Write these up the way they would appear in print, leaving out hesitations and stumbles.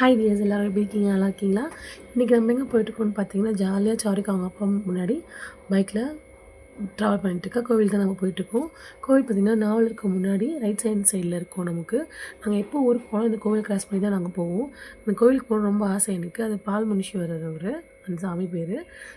Hi tears, எல்லோரும் எப்படி இருக்கீங்க? நல்லா இருக்கீங்களா? இன்றைக்கி நம்ம எங்கே போயிட்டுருக்கோன்னு பார்த்தீங்கன்னா, ஜாலியாக சாரிக்கு அவங்க அப்பா முன்னாடி பைக்கில் ட்ராவல் பண்ணிட்டுருக்கா கோவில் தான் நம்ம போயிட்டுருக்கோம். கோவில் பார்த்திங்கன்னா நாவலருக்கு முன்னாடி ரைட் சைடில் இருக்கும். நாங்கள் எப்போ ஊருக்கு போனோம் இந்த கோவில் கிராஸ் பண்ணி தான் நாங்கள் போவோம். அந்த கோவிலுக்கு போகணும் ரொம்ப ஆசை எனக்கு. அது பால் முனீஸ்வரர் அவர், அந்த சாமி பேர்.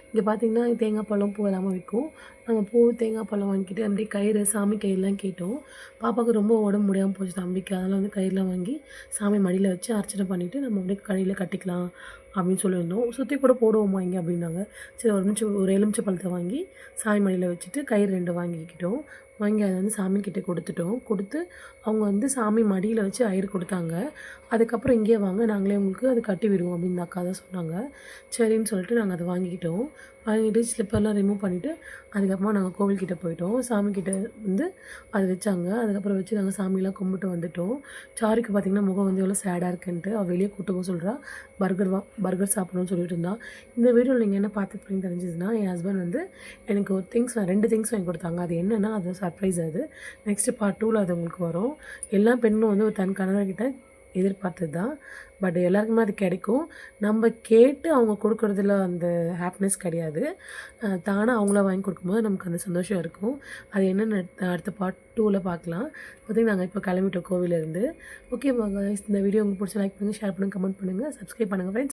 இங்கே பார்த்திங்கன்னா தேங்காய் பழம் பூ எல்லாமே விற்கும். நாங்கள் பூ தேங்காய் பழம் வாங்கிக்கிட்டு அப்படியே கயிறு சாமி கயிறுலாம் கேட்டோம். பாப்பாவுக்கு ரொம்ப உடம்பு முடியாமல் போச்சு தம்பிக்கு. அதனால் வந்து கயிறுலாம் வாங்கி சாமி மடியில் வச்சு அர்ச்சனை பண்ணிவிட்டு நம்ம அப்படியே கடையில் கட்டிக்கலாம் அப்படின்னு சொல்லியிருந்தோம். சுற்றி கூட போடுவோமா இங்கே அப்படின்னாங்க. சரி ஒரு எலுமிச்சை பழத்தை வாங்கி சாமி மடியில் வச்சுட்டு கயிறு 2 வாங்கிக்கிட்டோம். வாங்கி அதை வந்து சாமிக்கிட்ட கொடுத்து அவங்க வந்து சாமி மடியில் வச்சு ஐயர் கொடுத்தாங்க. அதுக்கப்புறம் இங்கேயே வாங்க நாங்களே உங்களுக்கு அது கட்டி விடுவோம் அப்படின்னு இந்த அக்கா தான் சொன்னாங்க. சரின்னு சொல்லிட்டு நாங்கள் அதை வாங்கிட்டு ஸ்லிப்பர்லாம் ரிமூவ் பண்ணிவிட்டு அதுக்கப்புறமா நாங்கள் கோவில்கிட்ட போயிட்டோம். சாமிக்கிட்ட வந்து அதை வச்சாங்க. அதுக்கப்புறம் வச்சு நாங்கள் சாமியெலாம் கும்பிட்டு வந்துவிட்டோம். சாருக்கு பார்த்திங்கன்னா முகம் வந்து எவ்வளோ சேடாக இருக்குன்ட்டு அவள் வெளியே கூட்டு போக சொல்கிறா. பர்கர் சாப்பிடணும்னு சொல்லிட்டு இருந்தா. இந்த வீடியோவில் நீங்கள் என்ன பார்த்துருப்பீங்கன்னு தெரிஞ்சதுன்னா, என் ஹஸ்பண்ட் வந்து எனக்கு ஒரு 2 திங்ஸ் வாங்கி கொடுத்தாங்க. அது என்னென்னா அது சர்ப்ரைஸ். அது நெக்ஸ்ட்டு பார்ட் 2ல் அது உங்களுக்கு வரும். எல்லா பெண்ணும் வந்து ஒரு தன் கணவர்கிட்ட எதிர்பார்த்தது தான். பட் எல்லாருக்குமே அது கிடைக்கும். நம்ம கேட்டு அவங்க கொடுக்குறதுல அந்த ஹாப்பினஸ் கிடையாது. தானாக அவங்களா வாங்கி கொடுக்கும்போது நமக்கு அந்த சந்தோஷம் இருக்கும். அது என்னென்னு அடுத்த பார்ட் 2ல் பார்க்கலாம். பார்த்திங்கன்னா நாங்கள் இப்போ கிளம்பிட்டோம் கோவிலேருந்து. ஓகே கைஸ், இந்த வீடியோ உங்களுக்கு பிடிச்ச லைக் பண்ணுங்கள், ஷேர் பண்ணுங்கள், கமெண்ட் பண்ணுங்கள், சப்ஸ்கிரைப் பண்ணுங்கள் ஃப்ரெண்ட்ஸ்.